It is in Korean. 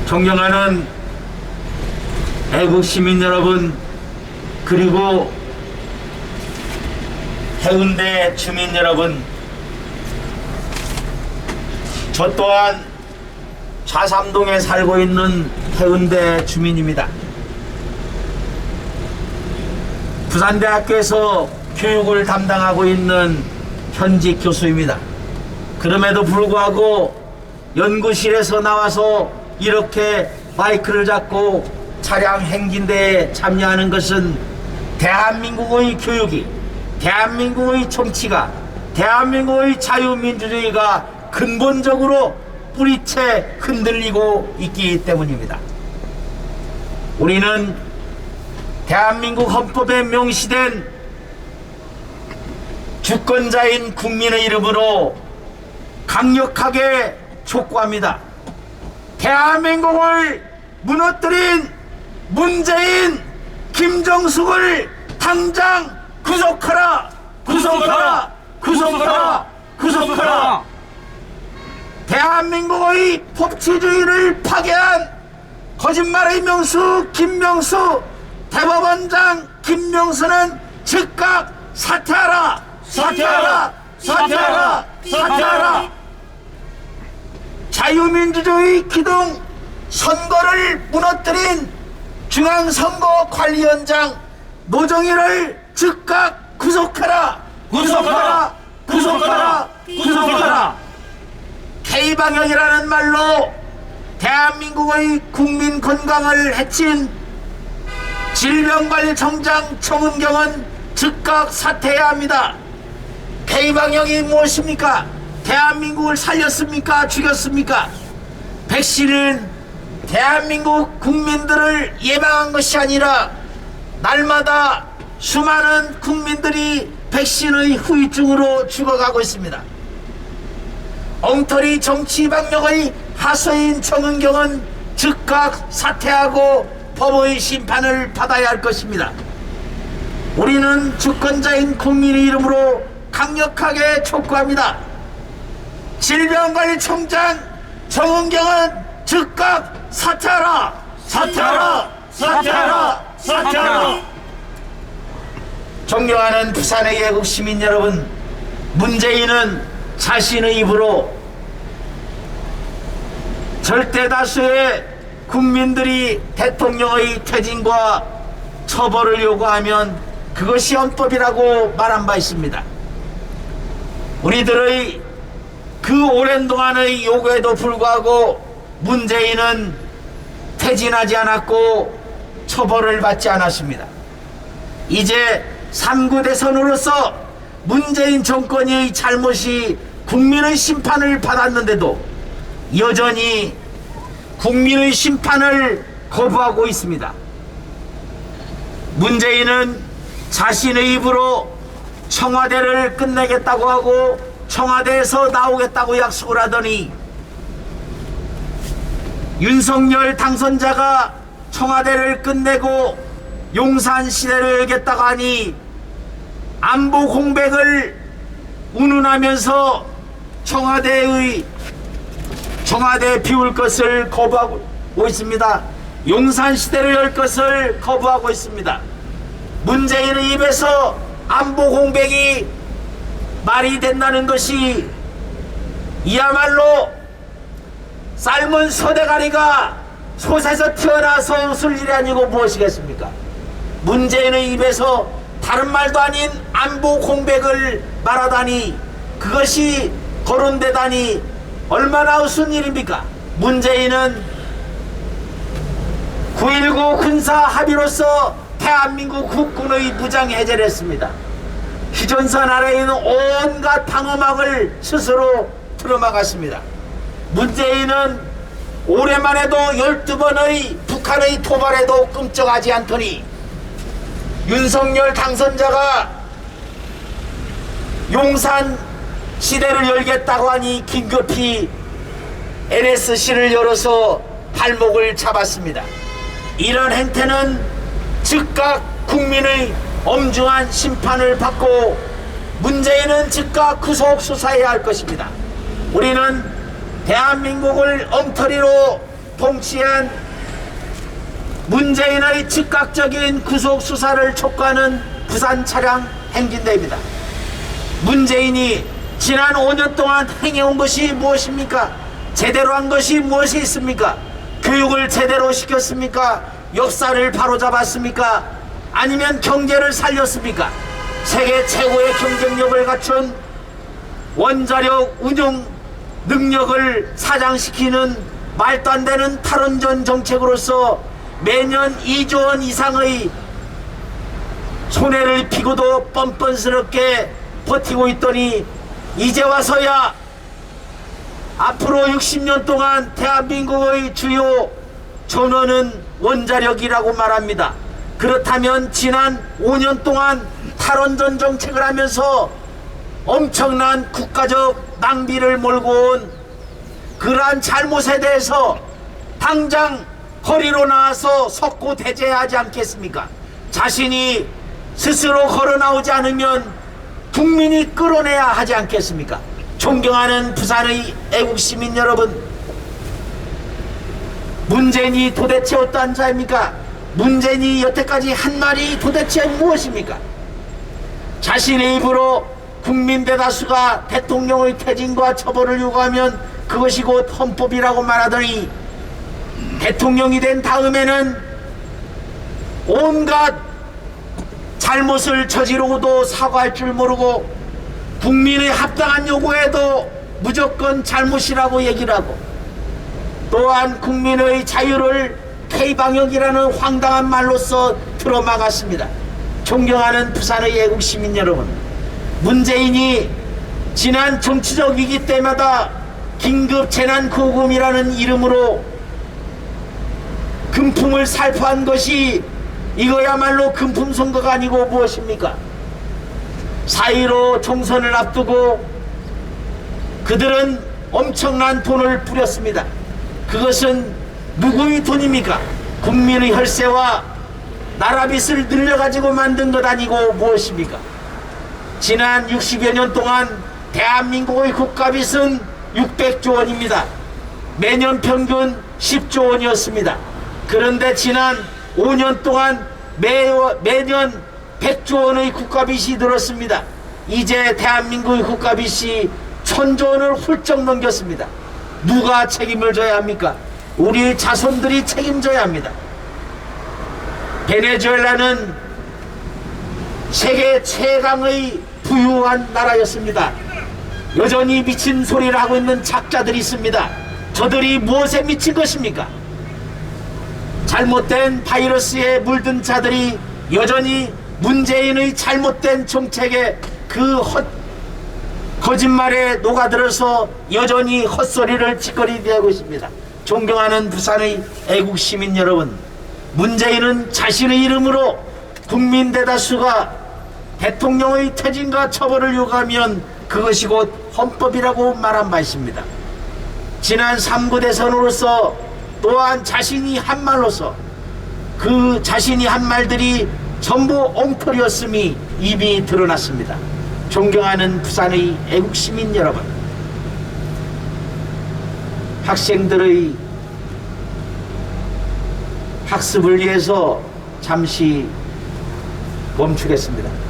존경하는 애국 시민 여러분, 그리고 해운대 주민 여러분, 저 또한 좌삼동에 살고 있는 해운대 주민입니다. 부산대학교에서 교육을 담당하고 있는 현직 교수입니다. 그럼에도 불구하고 연구실에서 나와서 이렇게 마이크를 잡고 차량 행진대에 참여하는 것은 대한민국의 교육이, 대한민국의 정치가, 대한민국의 자유민주주의가 근본적으로 뿌리채 흔들리고 있기 때문입니다. 우리는 대한민국 헌법에 명시된 주권자인 국민의 이름으로 강력하게 촉구합니다. 대한민국을 무너뜨린 문재인, 김정숙을 당장 구속하라! 구속하라! 구속하라! 구속하라! 대한민국의 법치주의를 파괴한 거짓말의 명수 김명수, 대법원장 김명수는 즉각 사퇴하라! 사퇴하라! 사퇴하라! 사퇴하라! 자유민주주의 기둥 선거를 무너뜨린 중앙선거관리위원장 노정일을 즉각 구속하라! 구속하라! 구속하라! 구속하라! K방역이라는 말로 대한민국의 국민 건강을 해친 질병관리청장 정은경은 즉각 사퇴해야 합니다. K방역이 무엇입니까? 대한민국을 살렸습니까? 죽였습니까? 백신은 대한민국 국민들을 예방한 것이 아니라 날마다 수많은 국민들이 백신의 후유증으로 죽어가고 있습니다. 엉터리 정치방역의 하소인 정은경은 즉각 사퇴하고 법의 심판을 받아야 할 것입니다. 우리는 주권자인 국민의 이름으로 강력하게 촉구합니다. 질병관리청장 정은경은 즉각 사퇴하라! 사퇴하라! 사퇴하라! 사퇴하라! 존경하는 부산의 애국 시민 여러분, 문재인은 자신의 입으로 절대 다수의 국민들이 대통령의 퇴진과 처벌을 요구하면 그것이 헌법이라고 말한 바 있습니다. 우리들의 그 오랜 동안의 요구에도 불구하고 문재인은 퇴진하지 않았고 처벌을 받지 않았습니다. 이제 3구 대선으로서 문재인 정권의 잘못이 국민의 심판을 받았는데도 여전히 국민의 심판을 거부하고 있습니다. 문재인은 자신의 입으로 청와대를 끝내겠다고 하고 청와대에서 나오겠다고 약속을 하더니 윤석열 당선자가 청와대를 끝내고 용산 시대를 열겠다고 하니 안보 공백을 운운하면서 청와대 비울 것을 거부하고 있습니다. 용산 시대를 열 것을 거부하고 있습니다. 문재인의 입에서 안보 공백이 말이 된다는 것이 이야말로 삶은 소대가리가 솥에서 튀어나와서 웃을 일이 아니고 무엇이겠습니까? 문재인의 입에서 다른 말도 아닌 안보 공백을 말하다니, 그것이 거론되다니 얼마나 우스운 일입니까? 문재인은 9.19 군사 합의로서 대한민국 국군의 무장 해제를 했습니다. 휴전선 아래에 있는 온갖 방어막을 스스로 틀어막았습니다. 문재인은 올해만 해도 12번의 북한의 도발에도 끔찍하지 않더니 윤석열 당선자가 용산 시대를 열겠다고 하니 긴급히 NSC를 열어서 발목을 잡았습니다. 이런 행태는 즉각 국민의 엄중한 심판을 받고 문재인은 즉각 구속 수사해야 할 것입니다. 우리는 대한민국을 엉터리로 통치한 문재인의 즉각적인 구속 수사를 촉구하는 부산 차량 행진대입니다. 문재인이 지난 5년 동안 행해온 것이 무엇입니까? 제대로 한 것이 무엇이 있습니까? 교육을 제대로 시켰습니까? 역사를 바로잡았습니까? 아니면 경제를 살렸습니까? 세계 최고의 경쟁력을 갖춘 원자력 운용 능력을 사장시키는 말도 안 되는 탈원전 정책으로서 매년 2조 원 이상의 손해를 피고도 뻔뻔스럽게 버티고 있더니 이제 와서야 앞으로 60년 동안 대한민국의 주요 전원은 원자력이라고 말합니다. 그렇다면 지난 5년 동안 탈원전 정책을 하면서 엄청난 국가적 낭비를 몰고 온 그러한 잘못에 대해서 당장 거리로 나와서 석고대죄하지 않겠습니까? 자신이 스스로 걸어 나오지 않으면 국민이 끌어내야 하지 않겠습니까? 존경하는 부산의 애국시민 여러분, 문재인이 도대체 어떠한 자입니까? 문재인이 여태까지 한 말이 도대체 무엇입니까? 자신의 입으로 국민 대다수가 대통령의 퇴진과 처벌을 요구하면 그것이 곧 헌법이라고 말하더니 대통령이 된 다음에는 온갖 잘못을 저지르고도 사과할 줄 모르고 국민의 합당한 요구에도 무조건 잘못이라고 얘기를 하고 또한 국민의 자유를 K방역이라는 황당한 말로써 틀어막았습니다. 존경하는 부산의 애국시민 여러분, 문재인이 지난 정치적 위기 때마다 긴급 재난구호금이라는 이름으로 금품을 살포한 것이 이거야말로 금품 선거가 아니고 무엇입니까? 4.15 총선을 앞두고 그들은 엄청난 돈을 뿌렸습니다. 그것은 누구의 돈입니까? 국민의 혈세와 나라빚을 늘려가지고 만든 것 아니고 무엇입니까? 지난 60여 년 동안 대한민국의 국가빚은 600조 원입니다. 매년 평균 10조 원이었습니다. 그런데 지난 5년 동안 매년 100조 원의 국가빚이 늘었습니다. 이제 대한민국의 국가빚이 1000조 원을 훌쩍 넘겼습니다. 누가 책임을 져야 합니까? 우리 자손들이 책임져야 합니다. 베네수엘라는 세계 최강의 부유한 나라였습니다. 여전히 미친 소리를 하고 있는 작자들이 있습니다. 저들이 무엇에 미친 것입니까? 잘못된 바이러스에 물든 자들이 여전히 문재인의 잘못된 정책에 그 거짓말에 녹아들어서 여전히 헛소리를 짓거리게 하고 있습니다. 존경하는 부산의 애국시민 여러분, 문재인은 자신의 이름으로 국민 대다수가 대통령의 퇴진과 처벌을 요구하면 그것이 곧 헌법이라고 말한 바 있습니다. 지난 3구 대선으로서 또한 자신이 한 말로서 그 자신이 한 말들이 전부 엉터리였음이 이미 드러났습니다. 존경하는 부산의 애국시민 여러분, 학생들의 학습을 위해서 잠시 멈추겠습니다.